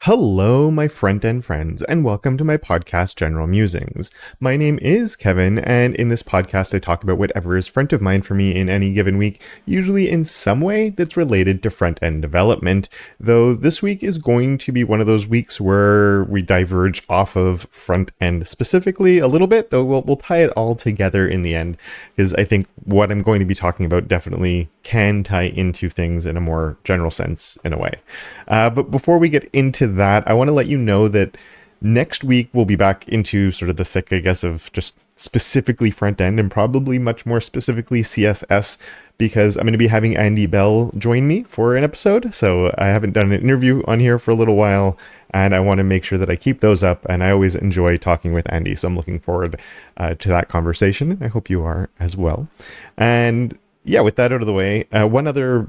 Hello, my front-end friends, and welcome to my podcast, General Musings. My name is Kevin, and in this podcast, I talk about whatever is front of mind for me in any given week, usually in some way that's related to front-end development, though this week is going to be one of those weeks where we diverge off of front-end specifically a little bit, though we'll tie it all together in the end, because I think what I'm going to be talking about definitely can tie into things in a more general sense in a way. But before we get into that, I want to let you know that next week we'll be back into sort of the thick, I guess, of just specifically front end and probably much more specifically CSS, because I'm going to be having Andy Bell join me for an episode. So I haven't done an interview on here for a little while, and I want to make sure that I keep those up. And I always enjoy talking with Andy, so I'm looking forward to that conversation. I hope you are as well. And yeah, with that out of the way, one other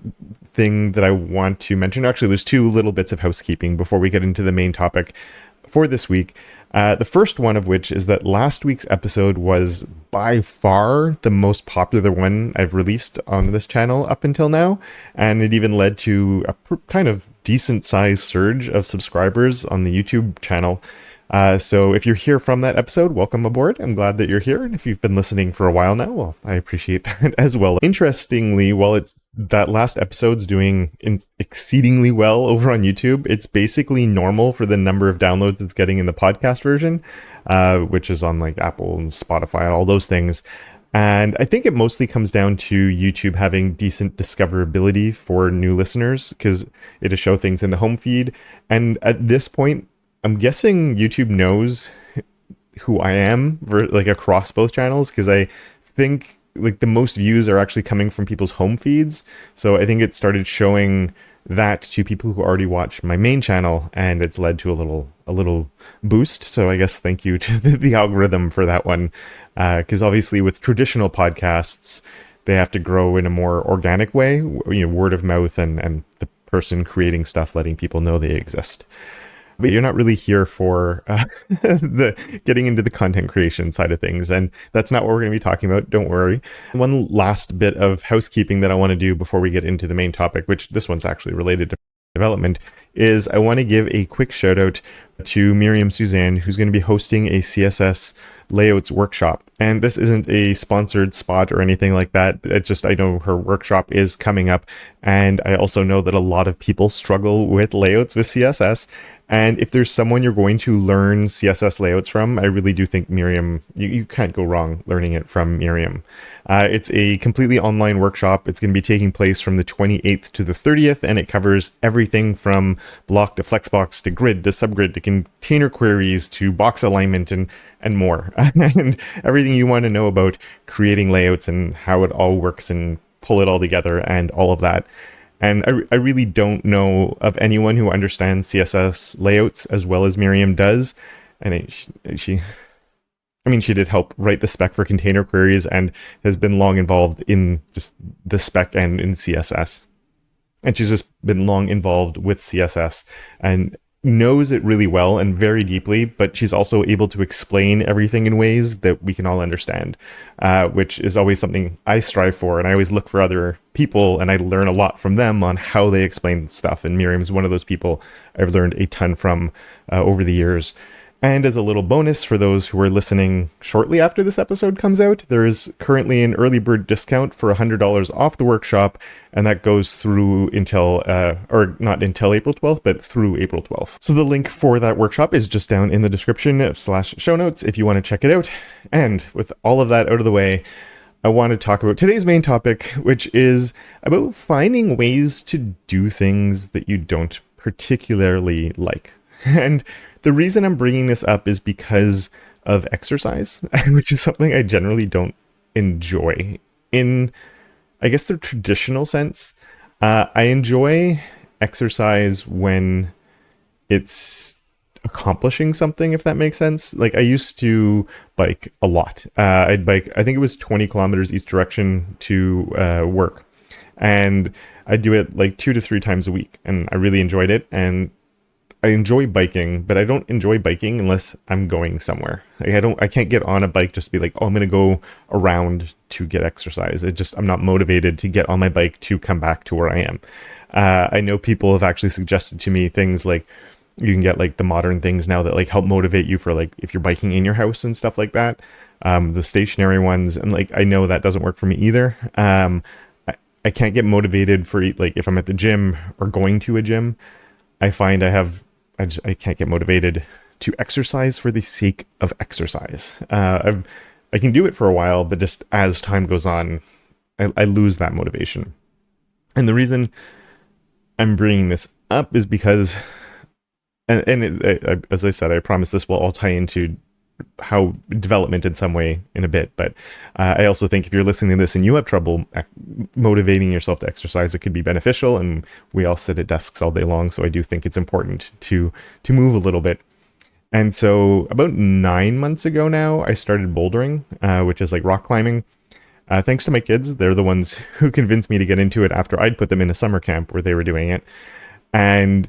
thing that I want to mention, actually, there's two little bits of housekeeping before we get into the main topic for this week. The first one of which is that last week's episode was by far the most popular one I've released on this channel up until now, and it even led to a kind of decent sized surge of subscribers on the YouTube channel. So if you're here from that episode, welcome aboard. I'm glad that you're here. And if you've been listening for a while now, well, I appreciate that as well. Interestingly, while it's that last episode's doing exceedingly well over on YouTube, it's basically normal for the number of downloads it's getting in the podcast version, which is on like Apple and Spotify and all those things. And I think it mostly comes down to YouTube having decent discoverability for new listeners, because it'll show things in the home feed. And at this point, I'm guessing YouTube knows who I am, like across both channels, because I think like the most views are actually coming from people's home feeds. So I think it started showing that to people who already watch my main channel, and it's led to a little boost. So I guess thank you to the algorithm for that one, because obviously with traditional podcasts, they have to grow in a more organic way, word of mouth and the person creating stuff letting people know they exist. But you're not really here for the getting into the content creation side of things. And that's not what we're going to be talking about. Don't worry. One last bit of housekeeping that I want to do before we get into the main topic, which this one's actually related to development, is I want to give a quick shout out to Miriam Suzanne, who's going to be hosting a CSS layouts workshop. And this isn't a sponsored spot or anything like that. It's just, I know her workshop is coming up. And I also know that a lot of people struggle with layouts with CSS. And if there's someone you're going to learn CSS layouts from, I really do think Miriam, you can't go wrong learning it from Miriam. It's a completely online workshop. It's going to be taking place from the 28th to the 30th, and it covers everything from block to flexbox to grid to subgrid to container queries to box alignment and more. And everything you want to know about creating layouts and how it all works and pull it all together and all of that. And I really don't know of anyone who understands CSS layouts as well as Miriam does. And she did help write the spec for container queries and has been long involved in just the spec and in CSS. And she's just been long involved with CSS and knows it really well and very deeply, but she's also able to explain everything in ways that we can all understand, which is always something I strive for. And I always look for other people and I learn a lot from them on how they explain stuff. And Miriam's one of those people I've learned a ton from over the years. And as a little bonus for those who are listening shortly after this episode comes out, there is currently an early bird discount for $100 off the workshop, and that goes through until, or not until April 12th, but through April 12th. So the link for that workshop is just down in the description/show notes if you want to check it out. And with all of that out of the way, I want to talk about today's main topic, which is about finding ways to do things that you don't particularly like. And the reason I'm bringing this up is because of exercise, which is something I generally don't enjoy in, I guess, the traditional sense. I enjoy exercise when it's accomplishing something, if that makes sense. Like I used to bike a lot. I'd bike, I think it was 20 kilometers each direction to work. And I'd do it like 2 to 3 times a week. And I really enjoyed it. And I enjoy biking, but I don't enjoy biking unless I'm going somewhere. Like I can't get on a bike just to be like, oh, I'm going to go around to get exercise. I'm not motivated to get on my bike to come back to where I am. I know people have actually suggested to me things like You can get like the modern things now that like help motivate you for like if you're biking in your house and stuff like that. The stationary ones, and like I know that doesn't work for me either. I can't get motivated for like if I'm at the gym or going to a gym. I find I can't get motivated to exercise for the sake of exercise. I can do it for a while, but just as time goes on, I lose that motivation. And the reason I'm bringing this up is because, as I said, I promise this will all tie into how development in some way in a bit. But I also think if you're listening to this and you have trouble motivating yourself to exercise, it could be beneficial. And we all sit at desks all day long, so I do think it's important to move a little bit. And so about 9 months ago now, I started bouldering, which is like rock climbing. Thanks to my kids, they're the ones who convinced me to get into it after I'd put them in a summer camp where they were doing it. And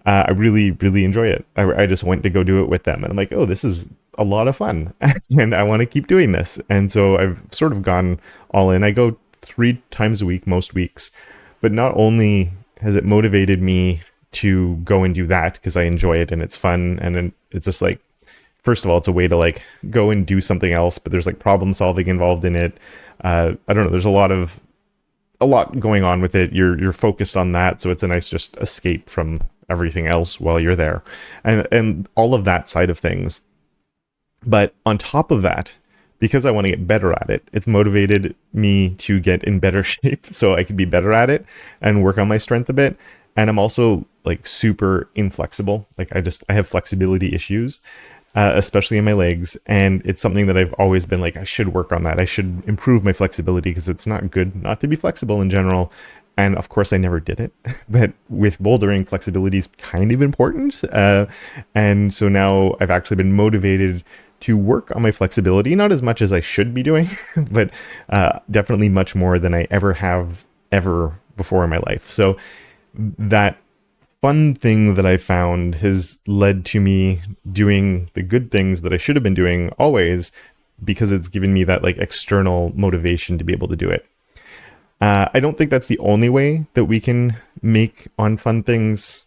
I really, really enjoy it. I just went to go do it with them. And I'm like, oh, this is a lot of fun. And I want to keep doing this. And so I've sort of gone all in. I go 3 times a week, most weeks. But not only has it motivated me to go and do that because I enjoy it and it's fun. And then it's just like, first of all, it's a way to like go and do something else, but there's like problem solving involved in it. I don't know. There's a lot going on with it. You're focused on that. So it's a nice just escape from everything else while you're there and all of that side of things. But on top of that, because I want to get better at it, it's motivated me to get in better shape so I could be better at it and work on my strength a bit. And I'm also like super inflexible. Like I have flexibility issues, especially in my legs. And it's something that I've always been like, I should work on that. I should improve my flexibility because it's not good not to be flexible in general. And of course, I never did it. But with bouldering, flexibility is kind of important. And so now I've actually been motivated to work on my flexibility, not as much as I should be doing, but definitely much more than I ever before in my life. So that fun thing that I found has led to me doing the good things that I should have been doing always, because it's given me that like external motivation to be able to do it. I don't think that's the only way that we can make on fun things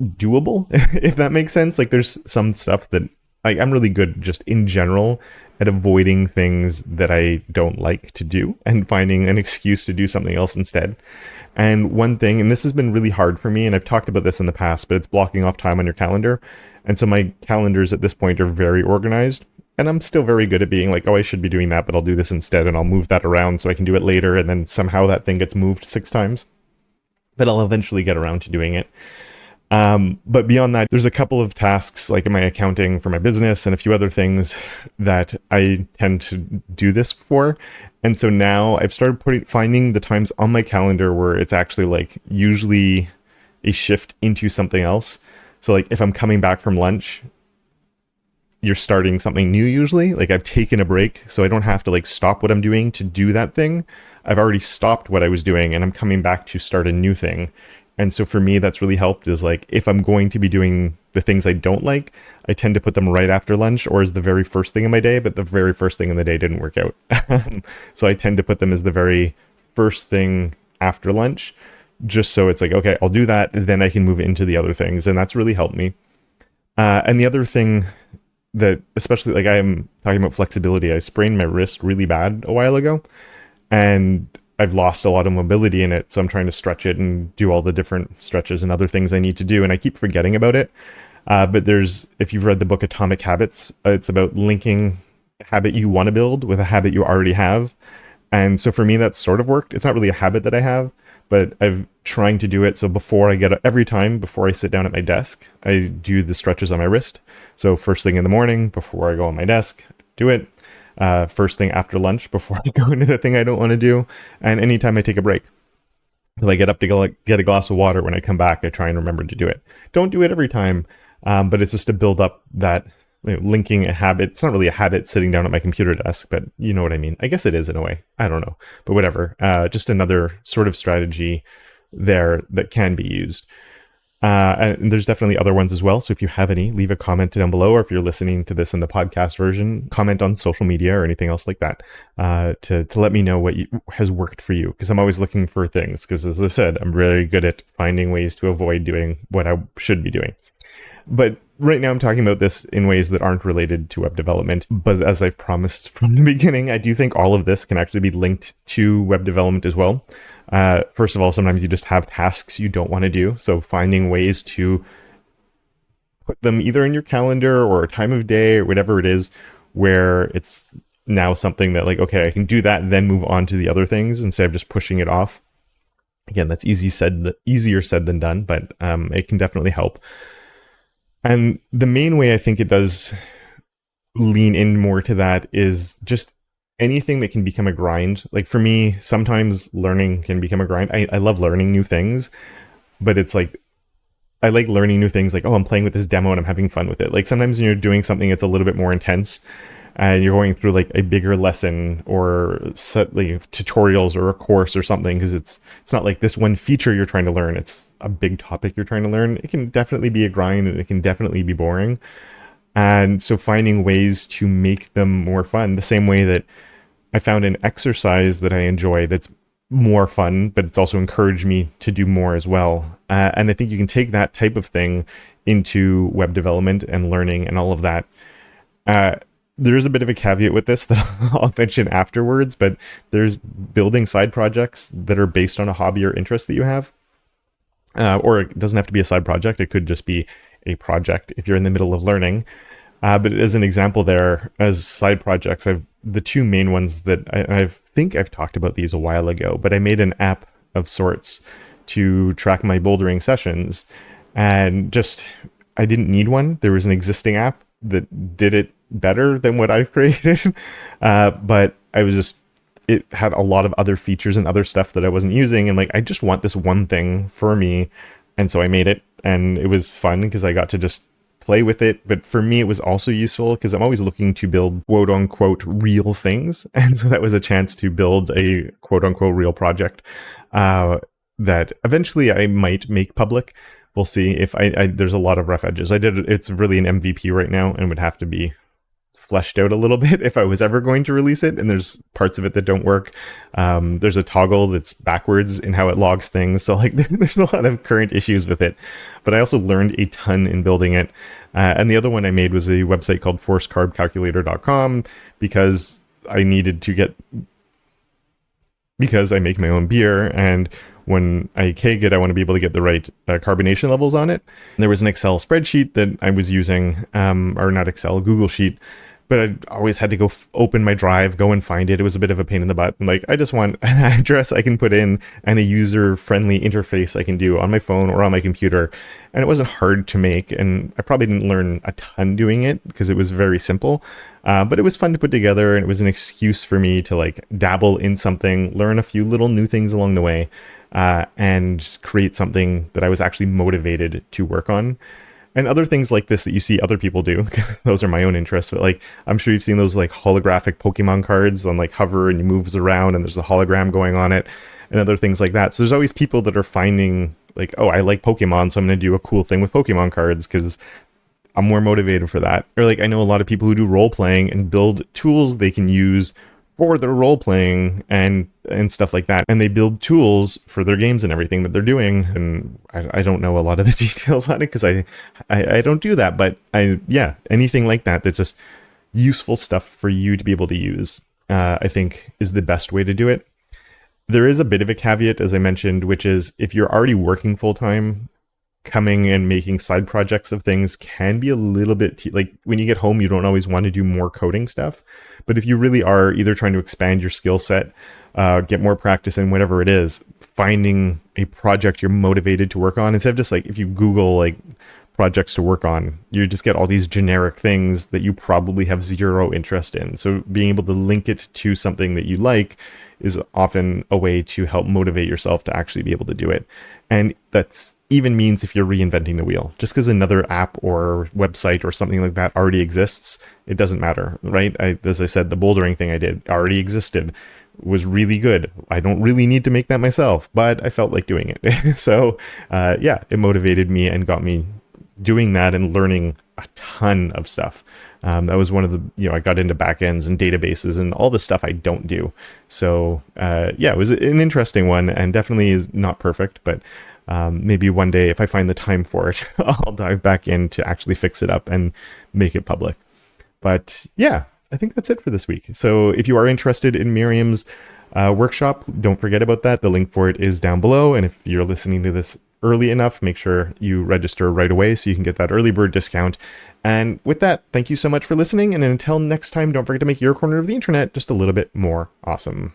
doable, if that makes sense. Like there's some stuff that I'm really good just in general at avoiding things that I don't like to do and finding an excuse to do something else instead. And one thing, and this has been really hard for me, and I've talked about this in the past, but it's blocking off time on your calendar. And so my calendars at this point are very organized. And I'm still very good at being like, oh, I should be doing that, but I'll do this instead. And I'll move that around so I can do it later. And then somehow that thing gets moved 6 times. But I'll eventually get around to doing it. But beyond that, there's a couple of tasks like in my accounting for my business and a few other things that I tend to do this for. And so now I've started finding the times on my calendar where it's actually like usually a shift into something else. So like if I'm coming back from lunch, you're starting something new usually. Like I've taken a break, so I don't have to like stop what I'm doing to do that thing. I've already stopped what I was doing and I'm coming back to start a new thing. And so for me, that's really helped is like, if I'm going to be doing the things I don't like, I tend to put them right after lunch or as the very first thing in my day, but the very first thing in the day didn't work out. So I tend to put them as the very first thing after lunch, just so it's like, okay, I'll do that. Then I can move into the other things. And that's really helped me. And the other thing that, especially like I'm talking about flexibility, I sprained my wrist really bad a while ago and I've lost a lot of mobility in it. So I'm trying to stretch it and do all the different stretches and other things I need to do. And I keep forgetting about it. But if you've read the book Atomic Habits, it's about linking a habit you want to build with a habit you already have. And so for me, that's sort of worked. It's not really a habit that I have, but I'm trying to do it. So every time before I sit down at my desk, I do the stretches on my wrist. So first thing in the morning, before I go on my desk, do it. First thing after lunch, before I go into the thing I don't want to do. And anytime I take a break. If I get up to go get a glass of water, when I come back, I try and remember to do it. Don't do it every time, but it's just to build up that linking a habit. It's not really a habit sitting down at my computer desk, but you know what I mean. I guess it is in a way. I don't know, but whatever. Just another sort of strategy there that can be used. And there's definitely other ones as well. So if you have any, leave a comment down below, or if you're listening to this in the podcast version, comment on social media or anything else like that, to let me know what has worked for you. Because I'm always looking for things. Because as I said, I'm very good at finding ways to avoid doing what I should be doing. But right now I'm talking about this in ways that aren't related to web development. But as I've promised from the beginning, I do think all of this can actually be linked to web development as well. First of all, sometimes you just have tasks you don't want to do. So finding ways to put them either in your calendar or a time of day or whatever it is, where it's now something that like, okay, I can do that and then move on to the other things instead of just pushing it off. Again, that's easier said than done, but it can definitely help. And the main way I think it does lean in more to that is just anything that can become a grind. Like for me, sometimes learning can become a grind. I love learning new things, but it's like, I like learning new things like, oh, I'm playing with this demo and I'm having fun with it. Like sometimes when you're doing something that's a little bit more intense and you're going through like a bigger lesson or set like tutorials or a course or something, because it's not like this one feature you're trying to learn. It's a big topic you're trying to learn. It can definitely be a grind and it can definitely be boring. And so finding ways to make them more fun, the same way that I found an exercise that I enjoy that's more fun, but it's also encouraged me to do more as well. And I think you can take that type of thing into web development and learning and all of that. There's a bit of a caveat with this that I'll mention afterwards, but there's building side projects that are based on a hobby or interest that you have. Or it doesn't have to be a side project. It could just be a project if you're in the middle of learning. But as an example there, as side projects, the two main ones that I think I've talked about these a while ago, but I made an app of sorts to track my bouldering sessions. And I didn't need one. There was an existing app that did it better than what I've created. But it had a lot of other features and other stuff that I wasn't using. And like, I just want this one thing for me. And so I made it, and it was fun because I got to just play with it. But for me, it was also useful because I'm always looking to build quote unquote real things. And so that was a chance to build a quote unquote real project that eventually I might make public. We'll see. If there's a lot of rough edges. It's really an MVP right now and would have to be fleshed out a little bit if I was ever going to release it. And there's parts of it that don't work. There's a toggle that's backwards in how it logs things. So like there's a lot of current issues with it, but I also learned a ton in building it. And the other one I made was a website called forcedcarbcalculator.com because I needed to because I make my own beer, and when I keg it, I want to be able to get the right carbonation levels on it. And there was an Excel spreadsheet that I was using, or not Excel, Google Sheet, but I always had to go open my drive, go and find it. It was a bit of a pain in the butt. And like, I just want an address I can put in and a user-friendly interface I can do on my phone or on my computer. And it wasn't hard to make. And I probably didn't learn a ton doing it because it was very simple. But it was fun to put together, and it was an excuse for me to like dabble in something, learn a few little new things along the way, and create something that I was actually motivated to work on. And other things like this that you see other people do, those are my own interests, but like, I'm sure you've seen those like holographic Pokemon cards on like hover and you moves around and there's a hologram going on it and other things like that. So there's always people that are finding like, oh, I like Pokemon, so I'm going to do a cool thing with Pokemon cards because I'm more motivated for that. Or like, I know a lot of people who do role playing and build tools they can use for their role playing and stuff like that. And they build tools for their games and everything that they're doing. And I don't know a lot of the details on it because I don't do that. But anything like that that's just useful stuff for you to be able to use, I think is the best way to do it. There is a bit of a caveat, as I mentioned, which is if you're already working full time, coming and making side projects of things can be a little bit like when you get home, you don't always want to do more coding stuff. But if you really are either trying to expand your skill set, get more practice in whatever it is, finding a project you're motivated to work on, instead of just like, if you Google like projects to work on, you just get all these generic things that you probably have zero interest in. So being able to link it to something that you like is often a way to help motivate yourself to actually be able to do it. And that's even means if you're reinventing the wheel. Just because another app or website or something like that already exists, it doesn't matter, right? As I said, the bouldering thing I did already existed. was really good. I don't really need to make that myself, but I felt like doing it. So yeah, it motivated me and got me doing that and learning a ton of stuff. That was one of the, I got into backends and databases and all the stuff I don't do. So yeah, it was an interesting one, and definitely is not perfect, but maybe one day if I find the time for it, I'll dive back in to actually fix it up and make it public. But yeah, I think that's it for this week. So if you are interested in Miriam's workshop, don't forget about that. The link for it is down below. And if you're listening to this early enough, make sure you register right away so you can get that early bird discount. And with that, thank you so much for listening. And until next time, don't forget to make your corner of the internet just a little bit more awesome.